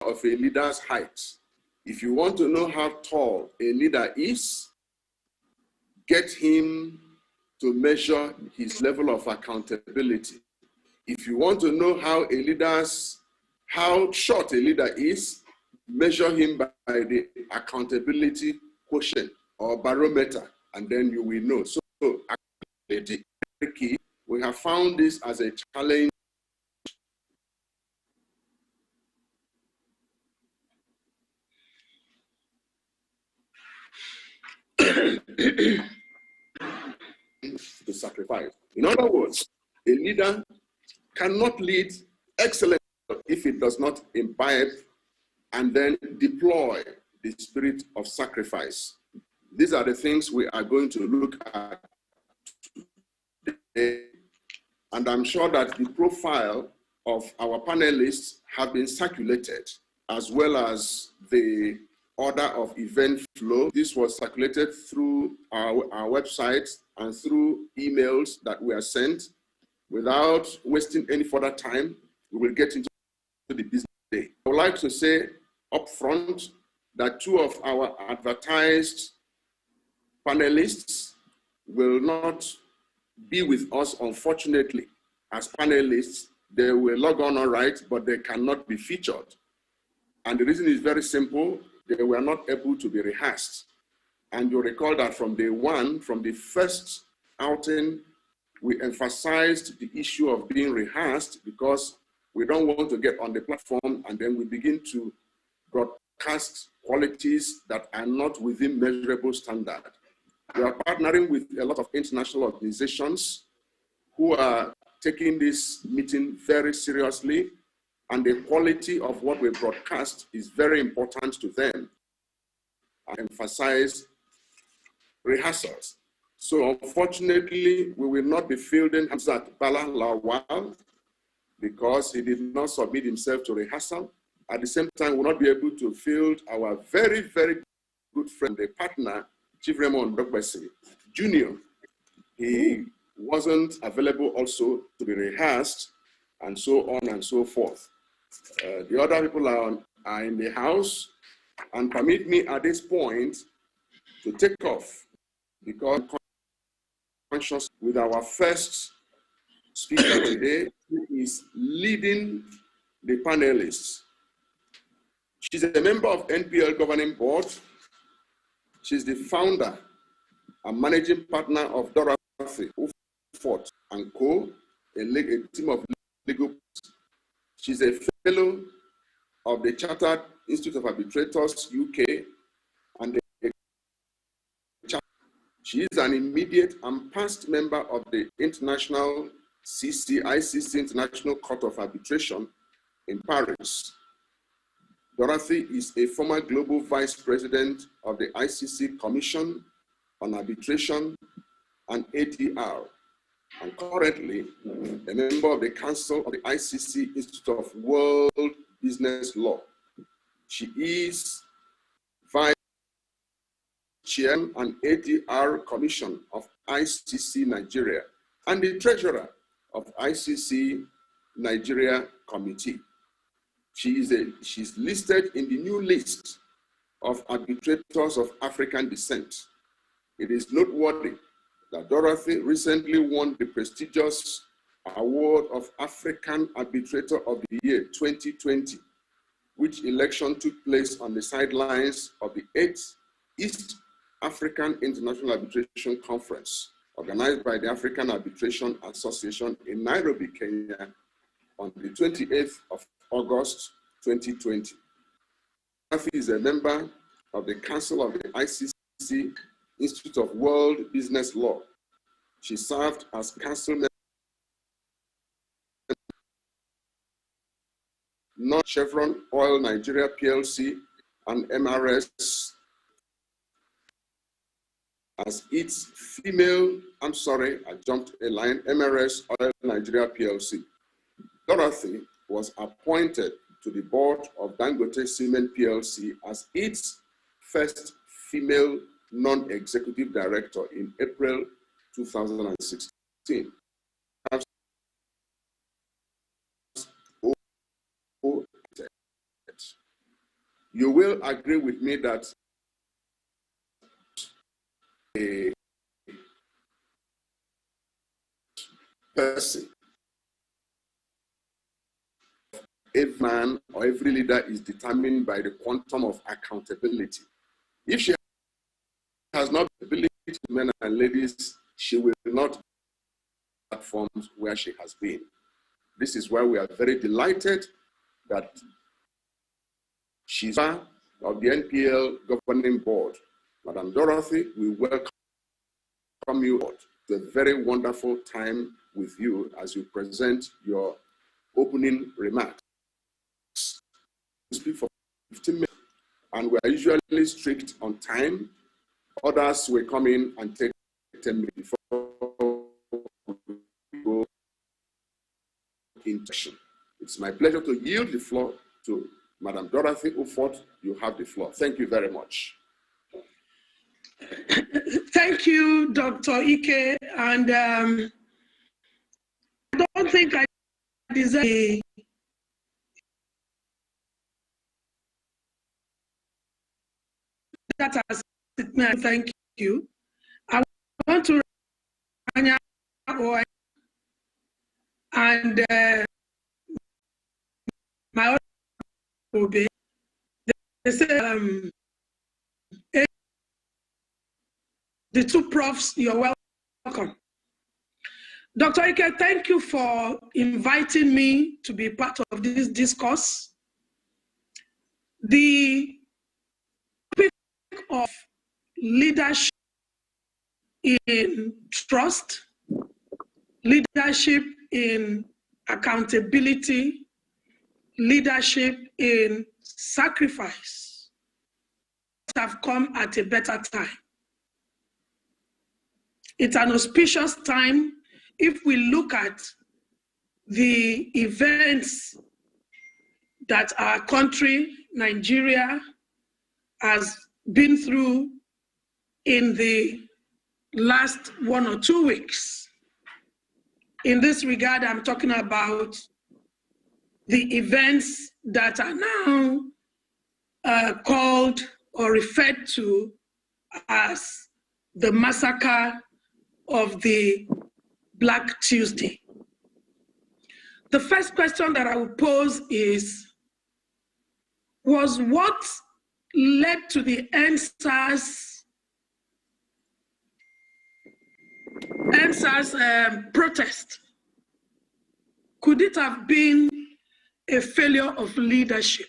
of a leader's height. If you want to know how tall a leader is, get him to measure his level of accountability. If you want to know how short a leader is, measure him by the accountability quotient or barometer, and then you will know. So accountability is key. We have found this as a challenge. To sacrifice. In other words, a leader cannot lead excellently if it does not imbibe and then deploy the spirit of sacrifice. These are the things we are going to look at today. And I'm sure that the profile of our panelists have been circulated, as well as the order of event flow. This was circulated through our website and through emails that were sent. Without wasting any further time, we will get into the business day. I would like to say up front that two of our advertised panelists will not be with us, unfortunately. As panelists, they will log on all right, but they cannot be featured. And the reason is very simple. They were not able to be rehearsed. And you'll recall that from day one, from the first outing, we emphasized the issue of being rehearsed because we don't want to get on the platform and then we begin to broadcast qualities that are not within measurable standard. We are partnering with a lot of international organizations who are taking this meeting very seriously, and the quality of what we broadcast is very important to them. I emphasize rehearsals. So unfortunately, we will not be fielding Hamzat Bala Lawal because he did not submit himself to rehearsal. At the same time, we will not be able to field our very, very good friend, the partner, Chief Raymond Dogbesi Jr. He wasn't available also to be rehearsed, and so on and so forth. The other people are in the house, and permit me at this point to take off because I'm conscious with our first speaker today, who is leading the panelists. She's a member of NPL Governing Board. She's the founder and managing partner of Dorothy Fort and Co., a team of legal. She's a fellow of the Chartered Institute of Arbitrators, UK, and she is an immediate and past member of the International ICC International Court of Arbitration in Paris. Dorothy is a former global vice president of the ICC Commission on Arbitration and ADR, and currently a member of the Council of the ICC Institute of World Business Law. She is vice chair and ADR Commission of ICC Nigeria and the treasurer of ICC Nigeria Committee. She's listed in the new list of arbitrators of African descent. It is noteworthy that Dorothy recently won the prestigious award of African Arbitrator of the Year 2020, which election took place on the sidelines of the 8th East African International Arbitration Conference, organized by the African Arbitration Association in Nairobi, Kenya, on the 28th of August 2020. Dorothy is a member of the Council of the ICC Institute of World Business Law. She served as council member Chevron Oil Nigeria PLC and MRS as its female, I jumped a line, MRS Oil Nigeria PLC. Dorothy was appointed to the board of Dangote Cement PLC as its first female non-executive director in April 2016. you will agree with me that a person, every man or every leader is determined by the quantum of accountability. If she has not the ability, men and ladies, she will not be on platforms where she has been. This is why we are very delighted that she's part of the NPL governing board. Madam Dorothy, we welcome you to a very wonderful time with you as you present your opening remarks. We speak for 15 minutes, and we are usually strict on time. Others will come in and take 10 minutes before we go in session. It's my pleasure to yield the floor to Madam Dorothy Ufot. You have the floor. Thank you very much. Thank you, Dr. Ike. And I don't think I deserve that as thank you. I want to and my other obey. They say the two profs, you're welcome. Dr. Ike, thank you for inviting me to be part of this discourse. The topic of leadership in trust, leadership in accountability, leadership in sacrifice have come at a better time. It's an auspicious time if we look at the events that our country, Nigeria, has been through in the last 1 or 2 weeks. In this regard, I'm talking about the events that are now called or referred to as the massacre of the Black Tuesday. The first question that I will pose is, was what led to the NSAS protest, could it have been a failure of leadership?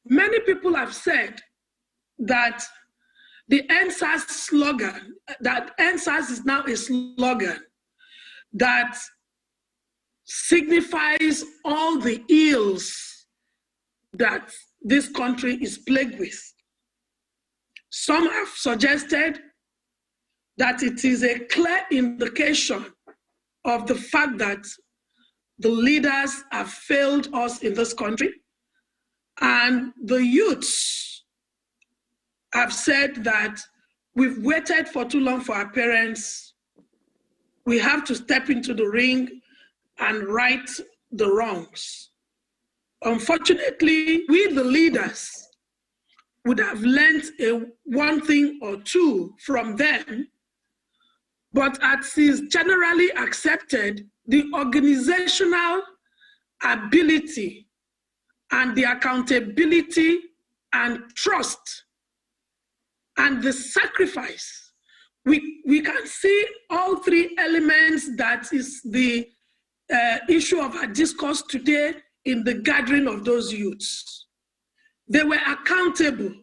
Many people have said that the NSAS slogan, that NSAS is now a slogan that signifies all the ills that this country is plagued with. Some have suggested that it is a clear indication of the fact that the leaders have failed us in this country, and the youths have said that we've waited for too long for our parents. We have to step into the ring and right the wrongs. Unfortunately, we the leaders would have learned one thing or two from them, but as is generally accepted, the organizational ability and the accountability and trust and the sacrifice, we can see all three elements that is the issue of our discourse today in the gathering of those youths. They were accountable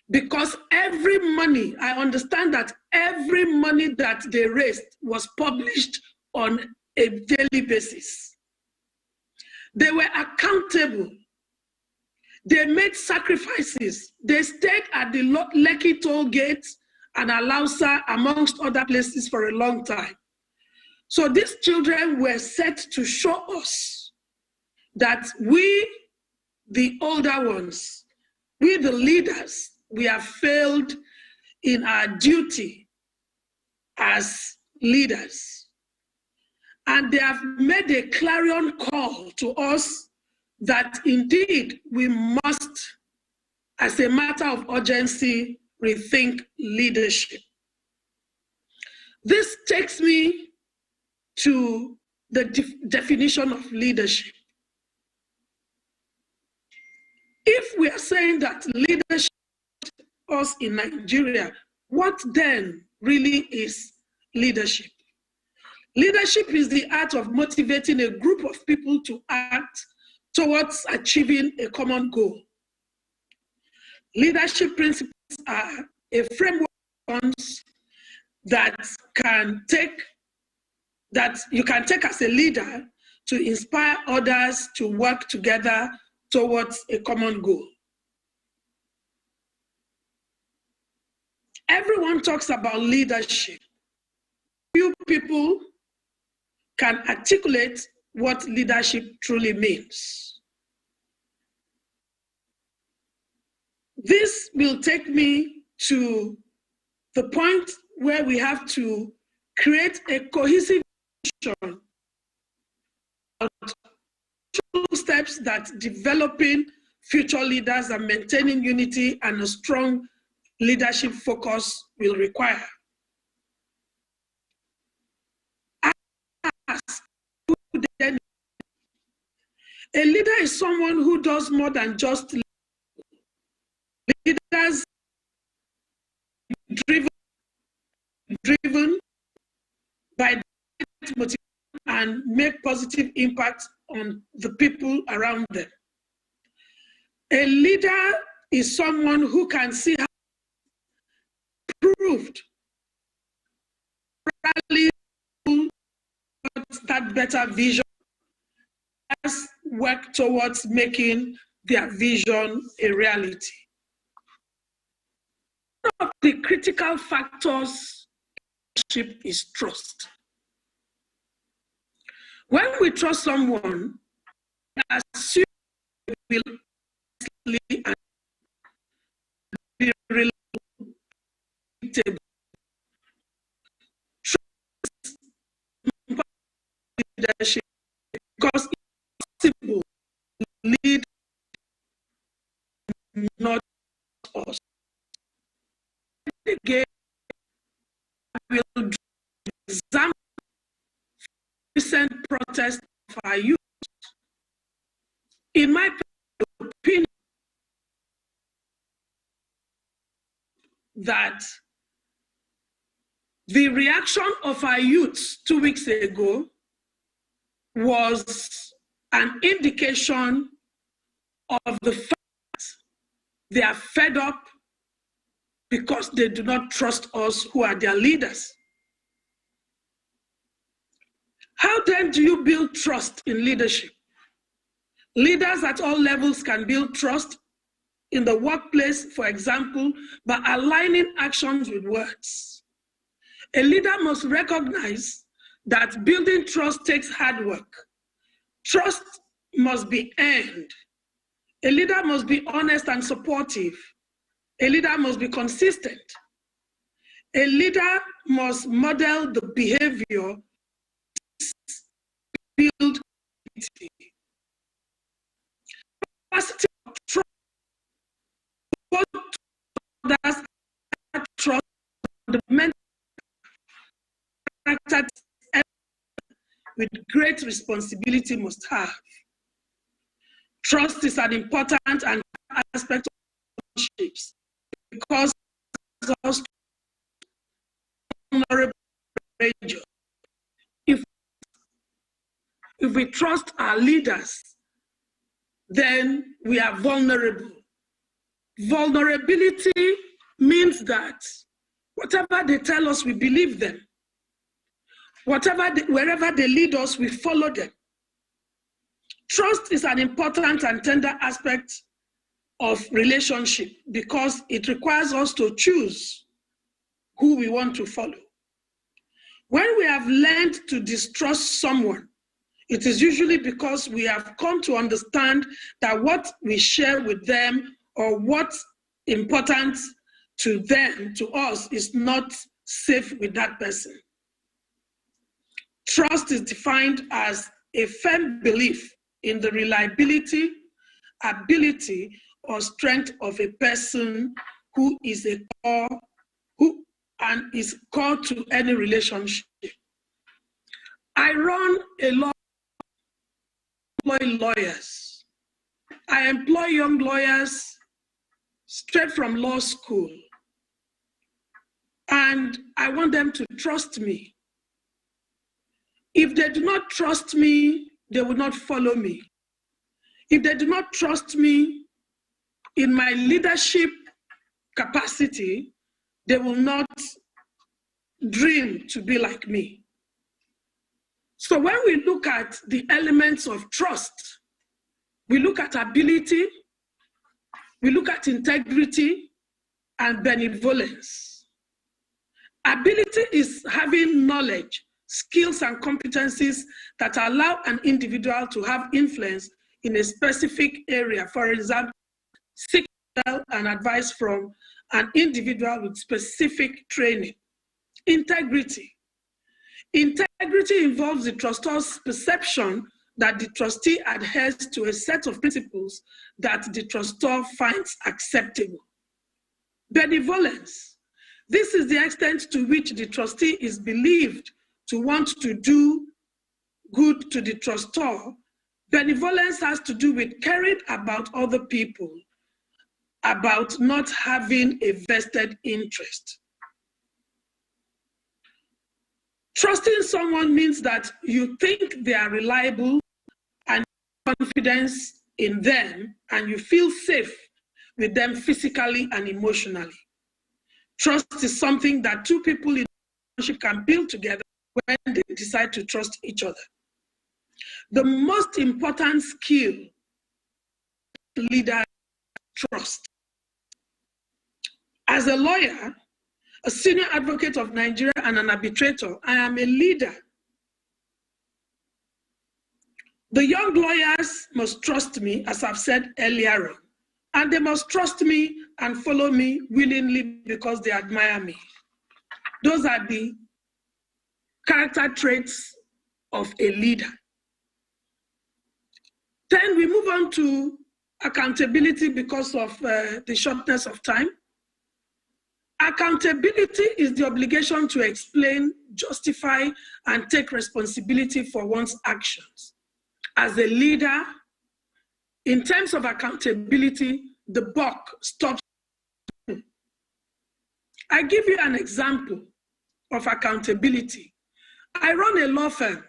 because every money, I understand that every money that they raised was published on a daily basis. They were accountable. They made sacrifices. They stayed at the Lekki toll gate and Alausa, amongst other places, for a long time. So these children were set to show us that we, the older ones, we the leaders, we have failed in our duty as leaders. And they have made a clarion call to us that indeed we must, as a matter of urgency, rethink leadership. This takes me to the definition of leadership. If we are saying that leadership us in Nigeria, what then really is leadership? Leadership is the art of motivating a group of people to act towards achieving a common goal. Leadership principles are a framework that you can take as a leader to inspire others to work together towards a common goal. Everyone talks about leadership. Few people can articulate what leadership truly means. This will take me to the point where we have to create a cohesive vision of steps that developing future leaders and maintaining unity and a strong leadership focus will require. A leader is someone who does more than just lead. Leaders driven by motivation and make positive impact on the people around them. A leader is someone who can see how proved that better vision, work towards making their vision a reality. One of the critical factors in leadership is trust. When we trust someone, we assume they will be reliable. Trust is leadership because it's possible to lead, not us. Again, I will examine recent protests of our youth. In my opinion, that the reaction of our youth 2 weeks ago was an indication of the fact they are fed up because they do not trust us who are their leaders. How then do you build trust in leadership? Leaders at all levels can build trust in the workplace, for example, by aligning actions with words. A leader must recognize that building trust takes hard work. Trust must be earned. A leader must be honest and supportive. A leader must be consistent. A leader must model the behavior build capacity of trust. Others trust the mental character with great responsibility must have. Trust is an important and aspect of relationships because it's vulnerable. If we trust our leaders, then we are vulnerable. Vulnerability means that whatever they tell us, we believe them. Wherever they lead us, we follow them. Trust is an important and tender aspect of relationship because it requires us to choose who we want to follow. When we have learned to distrust someone, it is usually because we have come to understand that what we share with them or what's important to them, to us, is not safe with that person. Trust is defined as a firm belief in the reliability, ability, or strength of a person who is a core, and is core to any relationship. I run a law, employ lawyers. I employ young lawyers straight from law school. And I want them to trust me. If they do not trust me, they will not follow me. If they do not trust me in my leadership capacity, they will not dream to be like me. So when we look at the elements of trust, we look at ability, we look at integrity, and benevolence. Ability is having knowledge, skills, and competencies that allow an individual to have influence in a specific area. For example, seek help and advice from an individual with specific training. Integrity. Integrity involves the trustor's perception that the trustee adheres to a set of principles that the trustor finds acceptable. Benevolence. This is the extent to which the trustee is believed to want to do good to the trustor. Benevolence has to do with caring about other people, about not having a vested interest. Trusting someone means that you think they are reliable and confidence in them, and you feel safe with them physically and emotionally. Trust is something that two people in a relationship can build together when they decide to trust each other. The most important skill leader is trust. As a lawyer, a senior advocate of Nigeria, and an arbitrator, I am a leader. The young lawyers must trust me, as I've said earlier on, and they must trust me and follow me willingly because they admire me. Those are the character traits of a leader. Then we move on to accountability because of the shortness of time. Accountability is the obligation to explain, justify, and take responsibility for one's actions. As a leader, in terms of accountability, the buck stops. I give you an example of accountability. I run a law firm,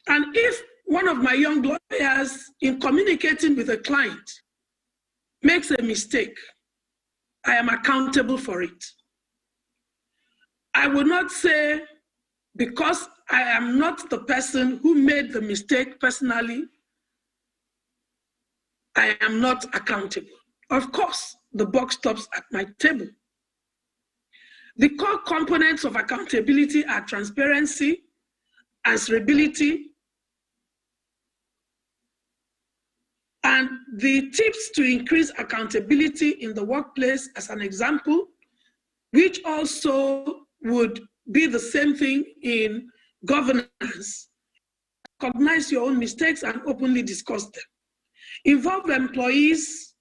and if one of my young lawyers, in communicating with a client, makes a mistake, I am accountable for it. I will not say, because I am not the person who made the mistake personally, I am not accountable. Of course, the buck stops at my table. The core components of accountability are transparency, answerability, and the tips to increase accountability in the workplace, as an example, which also would be the same thing in governance. Recognize your own mistakes and openly discuss them. Involve employees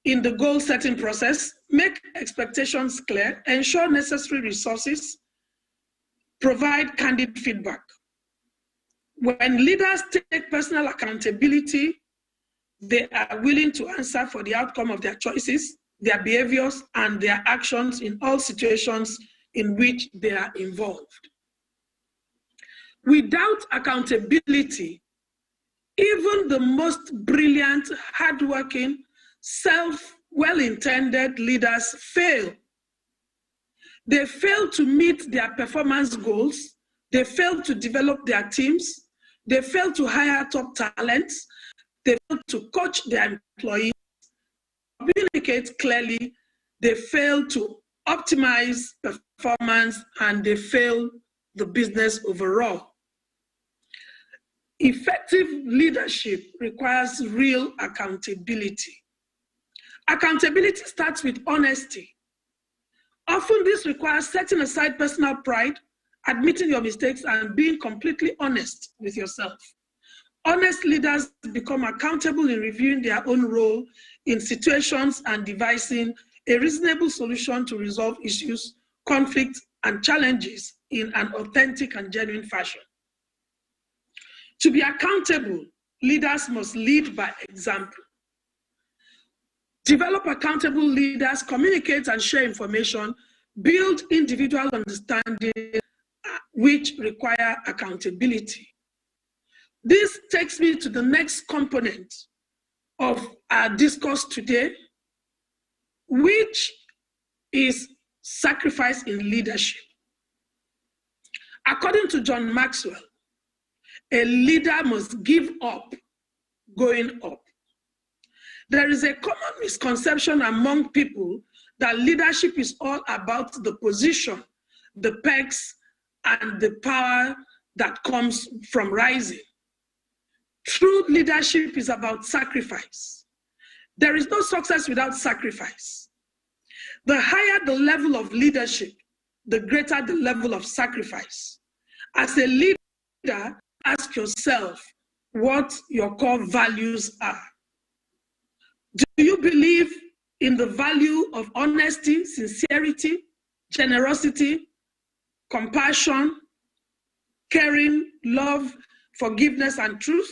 in the goal-setting process, make expectations clear, ensure necessary resources, provide candid feedback. When leaders take personal accountability, they are willing to answer for the outcome of their choices, their behaviors, and their actions in all situations in which they are involved. Without accountability, even the most brilliant, hardworking, well-intended leaders fail. They fail to meet their performance goals. They fail to develop their teams. They fail to hire top talents. They fail to coach their employees, communicate clearly. They fail to optimize performance, and they fail the business overall. Effective leadership requires real accountability. Accountability starts with honesty. Often this requires setting aside personal pride, admitting your mistakes, and being completely honest with yourself. Honest leaders become accountable in reviewing their own role in situations and devising a reasonable solution to resolve issues, conflicts, and challenges in an authentic and genuine fashion. To be accountable, leaders must lead by example. Develop accountable leaders, communicate and share information, build individual understanding which require accountability. This takes me to the next component of our discourse today, which is sacrifice in leadership. According to John Maxwell, a leader must give up going up. There is a common misconception among people that leadership is all about the position, the perks, and the power that comes from rising. True leadership is about sacrifice. There is no success without sacrifice. The higher the level of leadership, the greater the level of sacrifice. As a leader, ask yourself what your core values are. Do you believe in the value of honesty, sincerity, generosity, compassion, caring, love, forgiveness, and truth?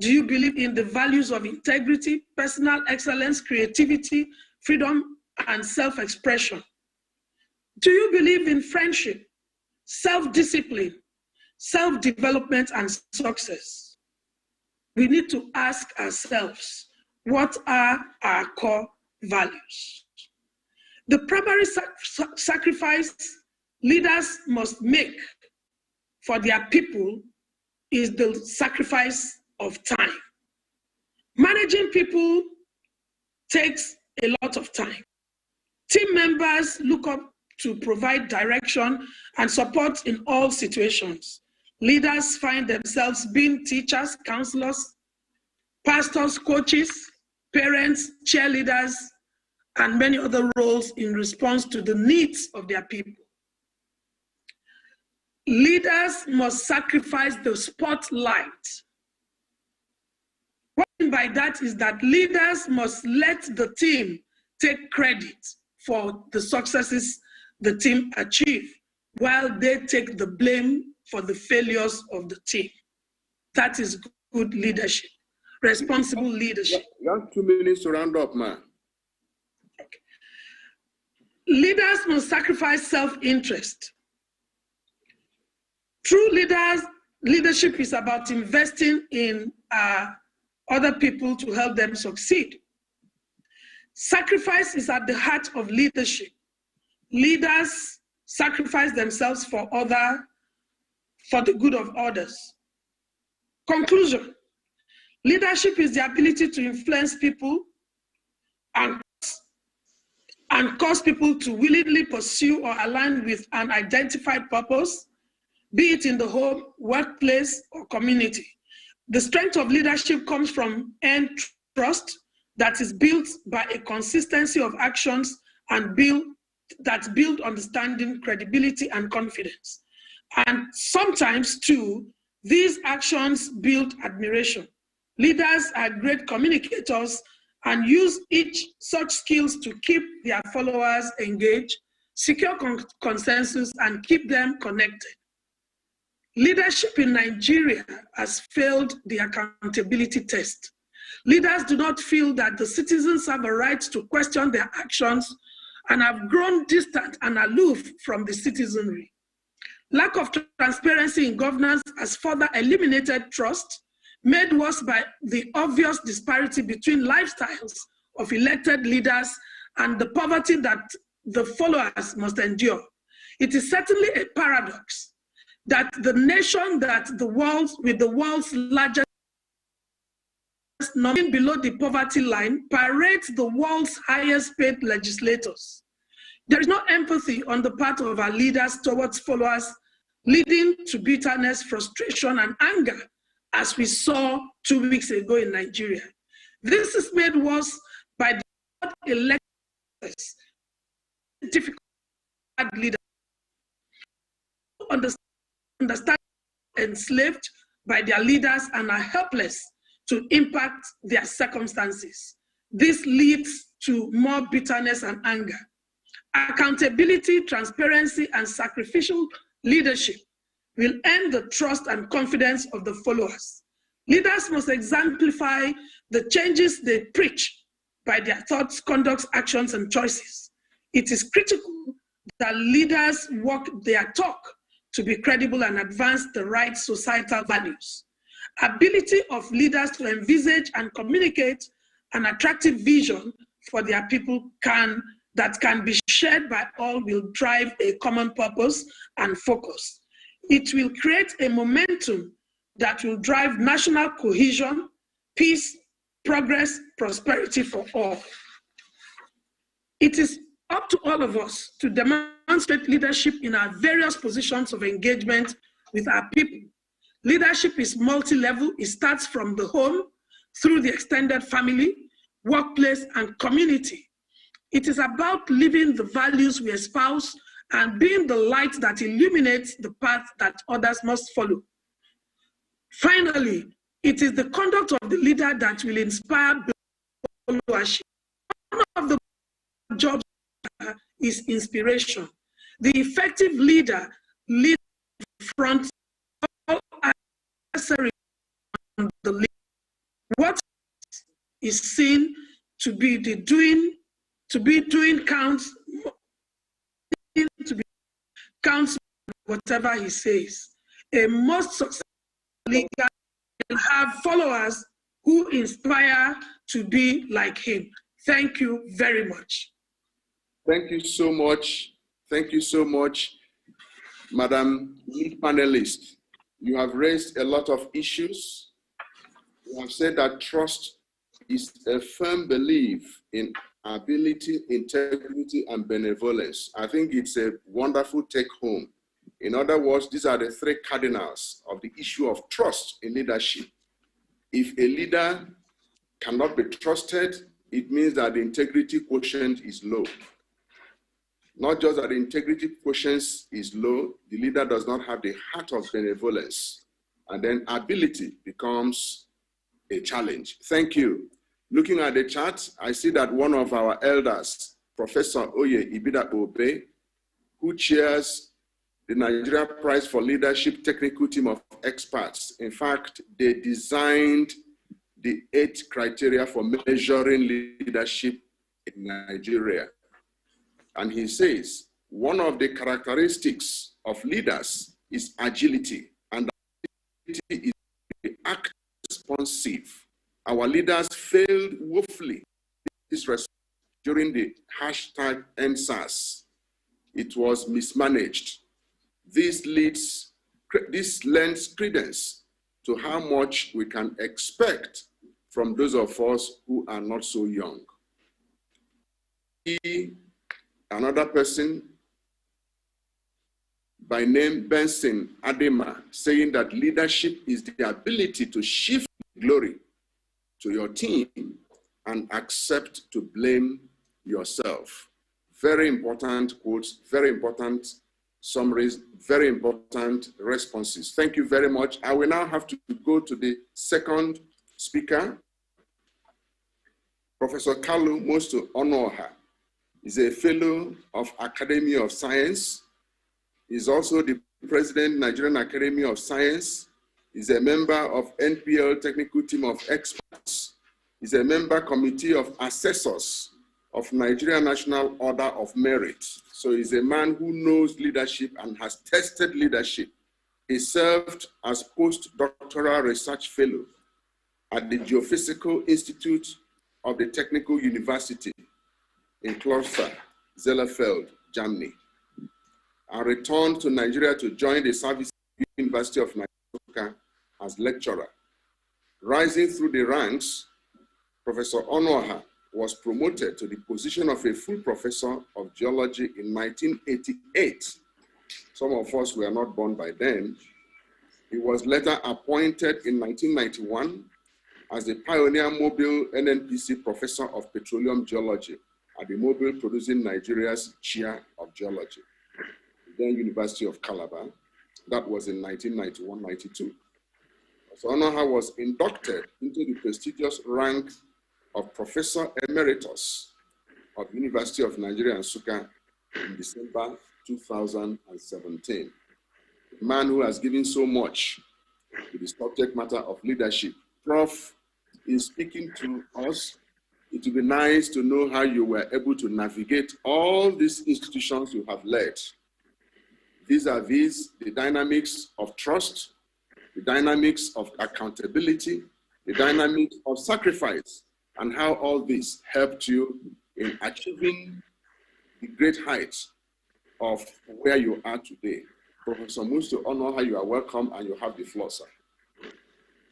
Do you believe in the values of integrity, personal excellence, creativity, freedom, and self-expression? Do you believe in friendship, self-discipline, self-development, and success? We need to ask ourselves, what are our core values? The primary sacrifice leaders must make for their people is the sacrifice of time. Managing people takes a lot of time. Team members look up to provide direction and support in all situations. Leaders find themselves being teachers, counselors, pastors, coaches, parents, cheerleaders, and many other roles in response to the needs of their people. Leaders must sacrifice the spotlight. What I mean by that is that leaders must let the team take credit for the successes the team achieve, while they take the blame for the failures of the team. That is good leadership, responsible leadership. You have 2 minutes to round up, man. Okay. Leaders must sacrifice self-interest. True leadership is about investing in other people to help them succeed. Sacrifice is at the heart of leadership. Leaders sacrifice themselves for the good of others. Conclusion: leadership is the ability to influence people and cause people to willingly pursue or align with an identified purpose, be it in the home, workplace, or community. The strength of leadership comes from earned trust that is built by a consistency of actions and that build understanding, credibility, and confidence. And sometimes, too, these actions build admiration. Leaders are great communicators and use each such skills to keep their followers engaged, secure consensus, and keep them connected. Leadership in Nigeria has failed the accountability test. Leaders do not feel that the citizens have a right to question their actions and have grown distant and aloof from the citizenry. Lack of transparency in governance has further eliminated trust, made worse by the obvious disparity between lifestyles of elected leaders and the poverty that the followers must endure. It is certainly a paradox that the nation with the world's largest number below the poverty line parades the world's highest paid legislators. There is no empathy on the part of our leaders towards followers, leading to bitterness, frustration, and anger, as we saw 2 weeks ago in Nigeria. This is made worse by the elections, difficult leaders understand enslaved, by their leaders and are helpless to impact their circumstances. This leads to more bitterness and anger. Accountability, transparency, and sacrificial leadership will earn the trust and confidence of the followers. Leaders must exemplify the changes they preach by their thoughts, conducts, actions, and choices. It is critical that leaders walk their talk to be credible and advance the right societal values. Ability of leaders to envisage and communicate an attractive vision for their people that can be shared by all will drive a common purpose and focus. It will create a momentum that will drive national cohesion, peace, progress, prosperity for all. It is up to all of us to demonstrate leadership in our various positions of engagement with our people. Leadership is multi-level. It starts from the home, through the extended family, workplace, and community. It is about living the values we espouse and being the light that illuminates the path that others must follow. Finally, it is the conduct of the leader that will inspire followership. One of the jobs is inspiration. The effective leader leads front all accessories on the leader. What is seen to be doing counts whatever he says. A most successful leader will have followers who inspire to be like him. Thank you very much. Thank you so much. Thank you so much, Madam Lead Panelist. You have raised a lot of issues. You have said that trust is a firm belief in ability, integrity, and benevolence. I think it's a wonderful take home. In other words, these are the three cardinals of the issue of trust in leadership. If a leader cannot be trusted, it means that the integrity quotient is low. Not just that the integrity quotient is low, the leader does not have the heart of benevolence. And then ability becomes a challenge. Thank you. Looking at the chart, I see that one of our elders, Professor Oye Ibida Obe, who chairs the Nigeria Prize for Leadership Technical Team of Experts. In fact, they designed the 8 criteria for measuring leadership in Nigeria. And he says, one of the characteristics of leaders is agility, and agility is to act responsive. Our leaders failed woefully during the hashtag #EndSARS. It was mismanaged. This lends credence to how much we can expect from those of us who are not so young. Another person by name Benson Adema saying that leadership is the ability to shift glory to your team and accept to blame yourself. Very important quotes, very important summaries, very important responses. Thank you very much. I will now have to go to the second speaker. Professor Kalu Mosto Onoha is a fellow of Academy of Science. He's also the president, Nigerian Academy of Science. He's a member of NPL Technical Team of Experts. He's a member committee of assessors of Nigeria National Order of Merit. So he's a man who knows leadership and has tested leadership. He served as postdoctoral research fellow at the Geophysical Institute of the Technical University in Kloster, Zellerfeld, Germany, and returned to Nigeria to join the Service University of Nigeria as lecturer. Rising through the ranks, Professor Onoha was promoted to the position of a full professor of geology in 1988. Some of us were not born by then. He was later appointed in 1991 as the pioneer mobile NNPC professor of petroleum geology at the Mobile Producing Nigeria's Chair of Geology, then University of Calabar. That was in 1991-92. Onoha was inducted into the prestigious rank of Professor Emeritus of University of Nigeria, Nsukka, in December 2017. A man who has given so much to the subject matter of leadership. Prof is speaking to us. It would be nice to know how you were able to navigate all these institutions you have led, vis-a-vis the dynamics of trust, the dynamics of accountability, the dynamics of sacrifice, and how all this helped you in achieving the great heights of where you are today. Professor Musto Onoha, you are welcome and you have the floor, sir.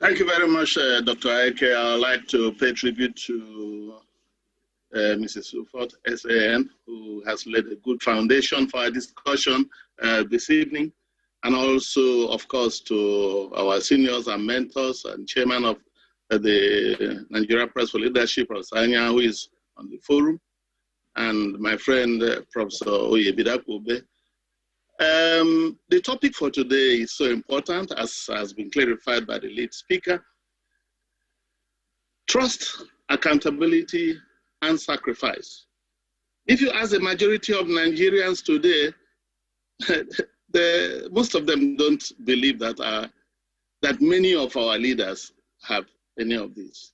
Thank you very much, Dr. Ike. I would like to pay tribute to Mrs. Ufot, SAN, who has laid a good foundation for our discussion this evening, and also, of course, to our seniors and mentors and chairman of the Nigeria Press for Leadership, Rosanya, who is on the forum, and my friend, Professor Oyebidakube. The topic for today is so important, as has been clarified by the lead speaker. Trust, accountability, and sacrifice. If you ask the majority of Nigerians today, most of them don't believe that, that many of our leaders have any of these.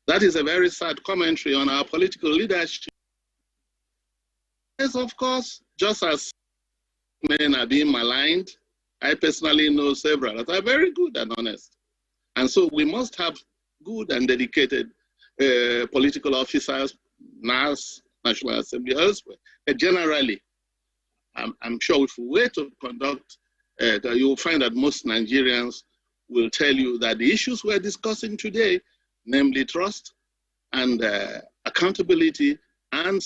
That is a very sad commentary on our political leadership. Yes, of course, just as men are being maligned, I personally know several that are very good and honest. And so we must have good and dedicated political officers, NAS, National Assembly, elsewhere. Generally, I'm sure if we were to conduct, you will find that most Nigerians will tell you that the issues we're discussing today, namely trust and accountability and